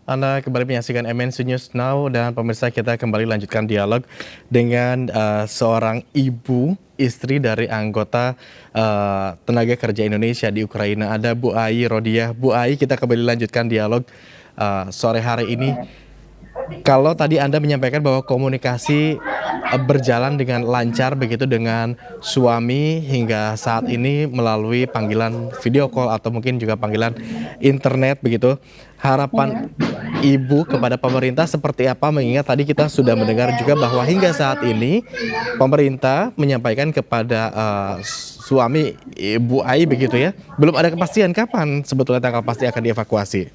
Anda kembali menyaksikan MNC News Now dan pemirsa kita kembali lanjutkan dialog dengan seorang ibu istri dari anggota tenaga kerja Indonesia di Ukraina. Ada Bu Ai Rodiah. Bu Ai, kita kembali lanjutkan dialog sore hari ini. Kalau tadi Anda menyampaikan bahwa komunikasi berjalan dengan lancar begitu dengan suami hingga saat ini melalui panggilan video call atau mungkin juga panggilan internet begitu. Harapan Iya. Ibu kepada pemerintah seperti apa mengingat tadi kita sudah mendengar juga bahwa hingga saat ini pemerintah menyampaikan kepada suami Ibu Ai begitu ya, belum ada kepastian kapan sebetulnya tanggal pasti akan dievakuasi.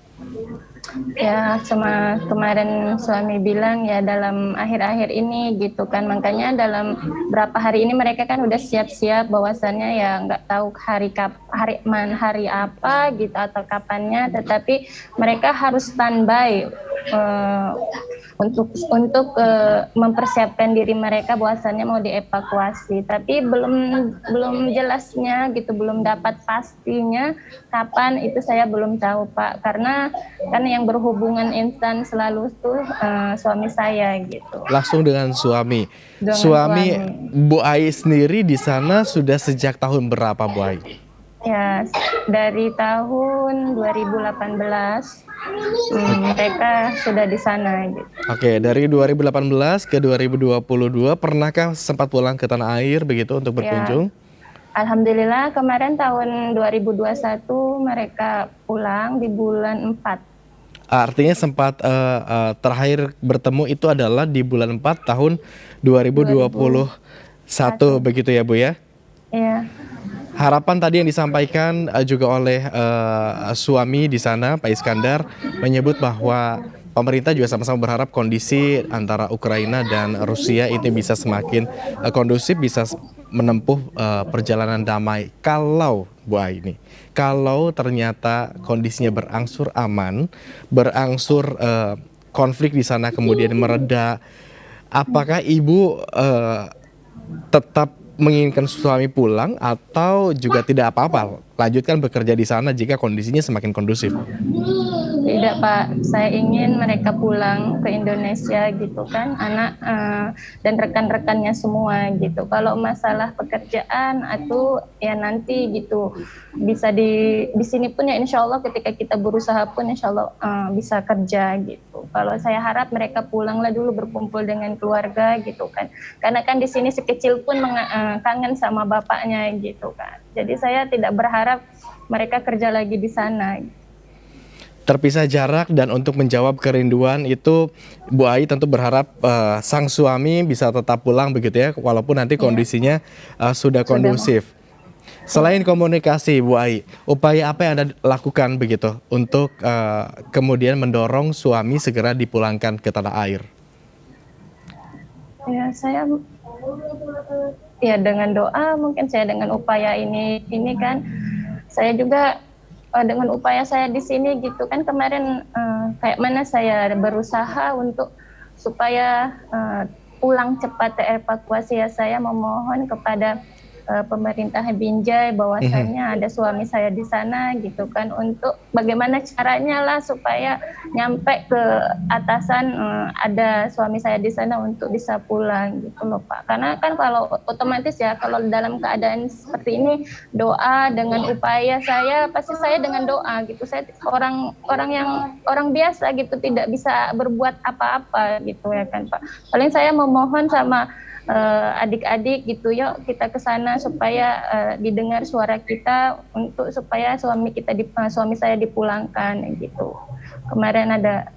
Ya, sama kemarin suami bilang ya dalam akhir-akhir ini gitu kan. Makanya dalam berapa hari ini mereka kan udah siap-siap bahwasannya ya nggak tahu hari apa gitu atau kapannya, tetapi mereka harus standby eh, untuk mempersiapkan diri mereka bahwasannya mau dievakuasi. Tapi belum jelasnya gitu, belum dapat pastinya kapan itu saya belum tahu Pak, karena kan yang berhubungan instan selalu tuh suami saya gitu. Langsung dengan suami. Dengan Suami suami. Bu Ai sendiri di sana sudah sejak tahun berapa Bu Ai? Ya, dari tahun 2018 mereka sudah di sana gitu. Oke, dari 2018 ke 2022 pernahkah sempat pulang ke tanah air begitu untuk Ya, berkunjung? alhamdulillah kemarin tahun 2021 mereka pulang di bulan 4. Artinya sempat terakhir bertemu itu adalah di bulan 4 tahun 2021 2001. begitu ya Bu ya? Iya. Harapan tadi yang disampaikan juga oleh suami di sana, Pak Iskandar, menyebut bahwa pemerintah juga sama-sama berharap kondisi antara Ukraina dan Rusia ini bisa semakin kondusif, bisa menempuh perjalanan damai. Kalau Bu Aini, kalau ternyata kondisinya berangsur aman, berangsur konflik di sana kemudian mereda, apakah Ibu tetap menginginkan suami pulang atau juga tidak apa-apa lanjutkan bekerja di sana jika kondisinya semakin kondusif? Tidak Pak, saya ingin mereka pulang ke Indonesia gitu kan, anak dan rekan-rekannya semua gitu. Kalau masalah pekerjaan itu ya nanti gitu bisa di sini pun ya insya Allah ketika kita berusaha pun insya Allah bisa kerja gitu. Kalau saya harap mereka pulanglah dulu berkumpul dengan keluarga gitu kan, karena kan di sini sekecil pun kangen sama bapaknya gitu kan. Jadi saya tidak berharap mereka kerja lagi di sana. Terpisah jarak dan untuk menjawab kerinduan itu Bu Ai tentu berharap sang suami bisa tetap pulang begitu ya walaupun nanti Ya, kondisinya sudah sudah. kondusif. Ya. Selain komunikasi Bu Ai, upaya apa yang Anda lakukan begitu untuk kemudian mendorong suami segera dipulangkan ke tanah air? Ya, saya ya dengan doa mungkin saya dengan upaya ini kan saya juga dengan upaya saya di sini gitu kan kemarin kayak mana saya berusaha untuk supaya pulang cepat terevakuasi ya saya memohon kepada pemerintah Binjai bahwasannya ada suami saya di sana gitu kan untuk bagaimana caranya lah supaya nyampe ke atasan ada suami saya di sana untuk bisa pulang gitu loh Pak, karena kan kalau otomatis ya kalau dalam keadaan seperti ini doa dengan upaya saya pasti saya dengan doa gitu, saya orang biasa gitu tidak bisa berbuat apa-apa gitu ya kan Pak, paling saya memohon sama adik-adik gitu, yuk kita ke sana supaya didengar suara kita untuk supaya suami saya dipulangkan gitu. Kemarin ada.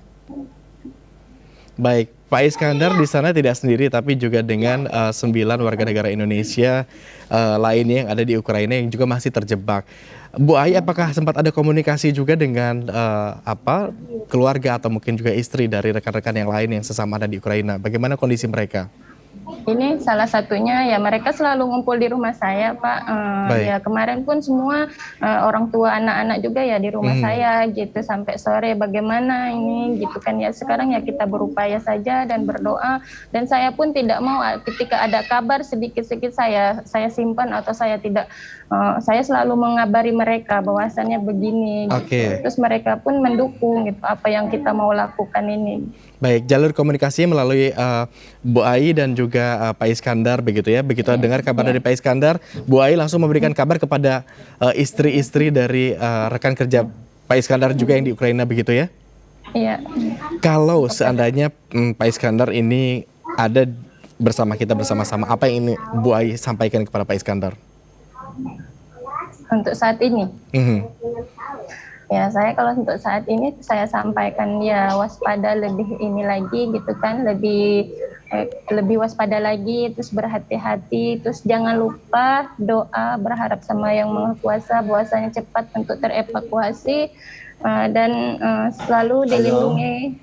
Baik, Pak Iskandar di sana tidak sendiri tapi juga dengan 9 warga negara Indonesia lainnya yang ada di Ukraina yang juga masih terjebak. Bu Ai, apakah sempat ada komunikasi juga dengan keluarga atau mungkin juga istri dari rekan-rekan yang lain yang sesama ada di Ukraina? Bagaimana kondisi mereka? Ini salah satunya ya mereka selalu ngumpul di rumah saya Pak. Baik. Ya kemarin pun semua orang tua anak-anak juga ya di rumah saya gitu sampai sore bagaimana ini gitu kan ya, sekarang ya kita berupaya saja dan berdoa, dan saya pun tidak mau ketika ada kabar sedikit-sedikit saya simpan atau saya tidak saya selalu mengabari mereka bahwasannya begini gitu. Oke. Terus mereka pun mendukung gitu apa yang kita mau lakukan ini. Baik, jalur komunikasi melalui Bu Ai dan juga Pak Iskandar begitu ya. Begitu dengar kabar dari Pak Iskandar, Bu Ai langsung memberikan kabar kepada istri-istri dari rekan kerja Pak Iskandar juga yang di Ukraina begitu ya. Iya. Kalau seandainya Pak Iskandar ini ada bersama kita bersama-sama, apa yang ini Bu Ai sampaikan kepada Pak Iskandar? Untuk saat ini. Mhm. Ya, saya kalau untuk saat ini saya sampaikan ya waspada lebih ini lagi gitu kan, lebih waspada lagi, terus berhati-hati, terus jangan lupa doa, berharap sama Yang Maha Kuasa bahwasanya cepat untuk terevakuasi dan selalu dilindungi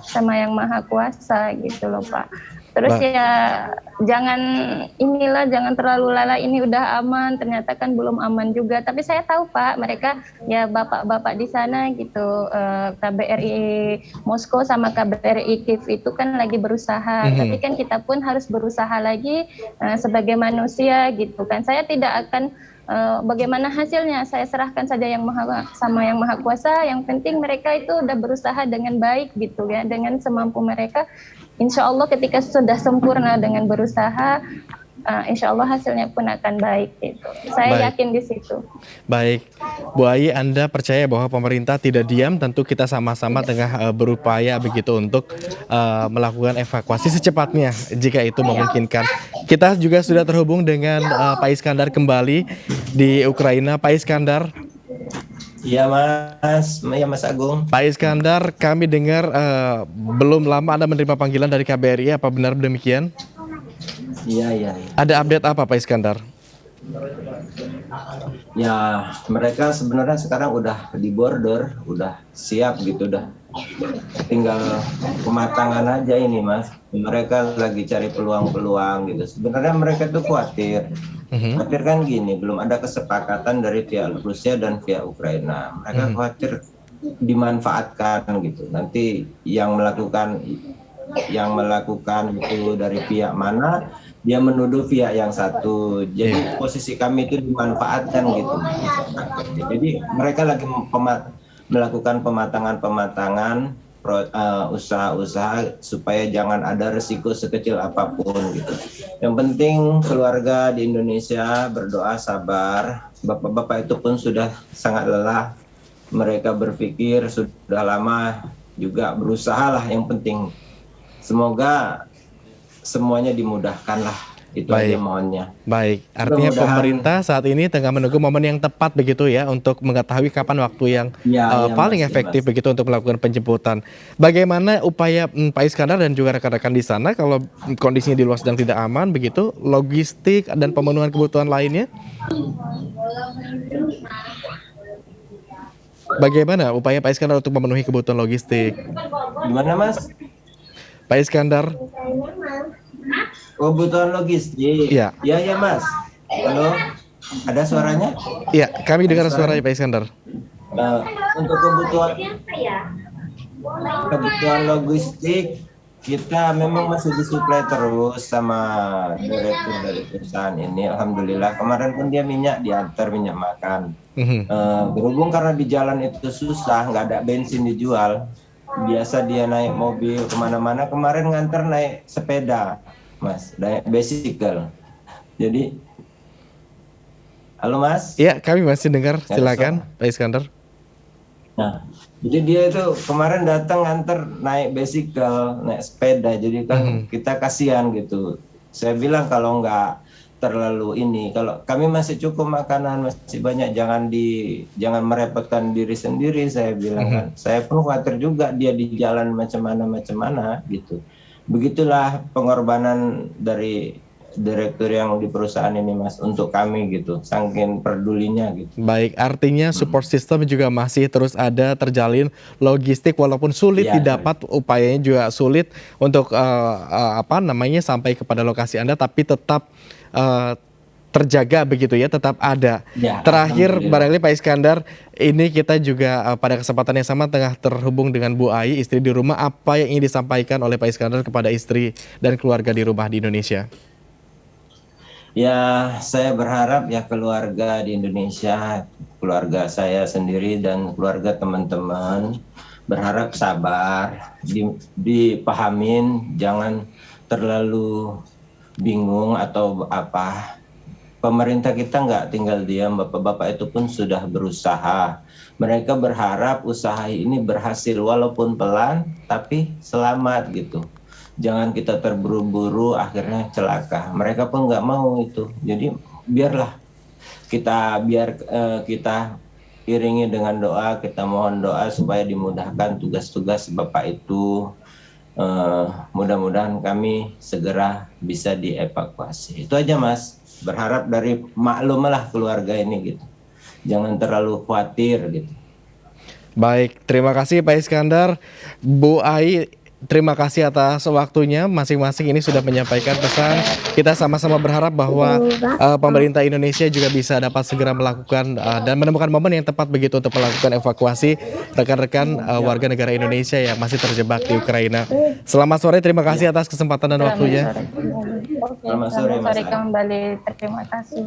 sama Yang Maha Kuasa gitu loh Pak. Terus ya jangan terlalu lalai, ini udah aman, ternyata kan belum aman juga. Tapi saya tahu Pak, mereka ya bapak-bapak di sana gitu, KBRI Moskow sama KBRI Kiev itu kan lagi berusaha. Tapi kan kita pun harus berusaha lagi sebagai manusia gitu kan. Saya tidak akan bagaimana hasilnya, saya serahkan saja Yang Maha Kuasa. Yang penting mereka itu udah berusaha dengan baik gitu ya, dengan semampu mereka. Insya Allah ketika sudah sempurna dengan berusaha, insya Allah hasilnya pun akan baik gitu. Saya yakin di situ. Baik, Bu Ai, Anda percaya bahwa pemerintah tidak diam, tentu kita sama-sama tengah berupaya begitu untuk melakukan evakuasi secepatnya jika itu memungkinkan. Kita juga sudah terhubung dengan Pak Iskandar kembali di Ukraina. Pak Iskandar. Iya Mas Agung. Pak Iskandar, kami dengar belum lama Anda menerima panggilan dari KBRI, apa benar demikian? Iya. Ada update apa Pak Iskandar? Ya, mereka sebenarnya sekarang udah di border, udah siap gitu, udah tinggal pematangan aja ini Mas. Mereka lagi cari peluang-peluang gitu. Sebenarnya mereka tuh khawatir kan gini, belum ada kesepakatan dari pihak Rusia dan pihak Ukraina. Mereka khawatir dimanfaatkan gitu. Nanti yang melakukan itu dari pihak mana, dia menuduh pihak yang satu. Jadi posisi kami itu dimanfaatkan gitu. Jadi mereka lagi melakukan pematangan usaha-usaha supaya jangan ada resiko sekecil apapun gitu. Yang penting keluarga di Indonesia berdoa sabar. Bapak-bapak itu pun sudah sangat lelah. Mereka berpikir sudah lama juga berusaha lah, yang penting semoga semuanya dimudahkan lah. Itu aja mohonnya. Baik, artinya pemerintah saat ini tengah menunggu momen yang tepat begitu ya untuk mengetahui kapan waktu yang paling efektif begitu untuk melakukan penjemputan. Bagaimana upaya Pak Iskandar dan juga rekan-rekan di sana kalau kondisinya di luar sedang tidak aman begitu, logistik dan pemenuhan kebutuhan lainnya? Bagaimana upaya Pak Iskandar untuk memenuhi kebutuhan logistik? Gimana Mas? Pak Iskandar. Kebutuhan logistik. Iya. Iya Mas. Halo, ada suaranya? Iya, kami dengar suaranya Pak Iskandar. Untuk kebutuhan logistik kita memang masih disuplai terus sama direktur dari perusahaan ini. Alhamdulillah kemarin pun dia diantar minyak makan. Berhubung karena di jalan itu susah, nggak ada bensin dijual. Biasa dia naik mobil kemana-mana, kemarin nganter naik sepeda Mas, naik bicycle. Jadi halo Mas. Iya, kami masih dengar, silakan Pak Iskandar. Nah, jadi dia itu kemarin datang nganter naik bicycle, naik sepeda, jadi kan kita kasihan gitu. Saya bilang kalau nggak terlalu ini, kalau kami masih cukup makanan, masih banyak, jangan merepotkan diri sendiri, saya bilang kan. Saya pun khawatir juga dia di jalan macam mana gitu. Begitulah pengorbanan dari direktur yang di perusahaan ini Mas untuk kami gitu, saking pedulinya gitu. Baik, artinya support system juga masih terus ada, terjalin, logistik walaupun sulit didapat, upayanya juga sulit untuk sampai kepada lokasi Anda, tapi tetap terjaga begitu ya, tetap ada. Terakhir barangkali Pak Iskandar, ini kita juga pada kesempatan yang sama tengah terhubung dengan Bu Ai, istri di rumah. Apa yang ingin disampaikan oleh Pak Iskandar kepada istri dan keluarga di rumah di Indonesia? Ya, saya berharap ya keluarga di Indonesia, keluarga saya sendiri dan keluarga teman-teman berharap sabar, dipahamin, jangan terlalu bingung atau apa. Pemerintah kita nggak tinggal diam, bapak-bapak itu pun sudah berusaha. Mereka berharap usaha ini berhasil walaupun pelan, tapi selamat gitu. Jangan kita terburu-buru akhirnya celaka. Mereka pun nggak mau itu. Jadi biarlah kita iringi dengan doa, kita mohon doa supaya dimudahkan tugas-tugas bapak itu. Mudah-mudahan kami segera bisa dievakuasi. Itu aja Mas. Berharap dari maklumlah keluarga ini gitu. Jangan terlalu khawatir gitu. Baik, terima kasih Pak Iskandar. Bu Ai, terima kasih atas waktunya. Masing-masing ini sudah menyampaikan pesan. Kita sama-sama berharap bahwa pemerintah Indonesia juga bisa dapat segera melakukan dan menemukan momen yang tepat begitu untuk melakukan evakuasi rekan-rekan warga negara Indonesia yang masih terjebak di Ukraina. Selamat sore, terima kasih atas kesempatan dan waktunya. Oke, Selamat sore, Mas sore Ari. kembali. Terima kasih.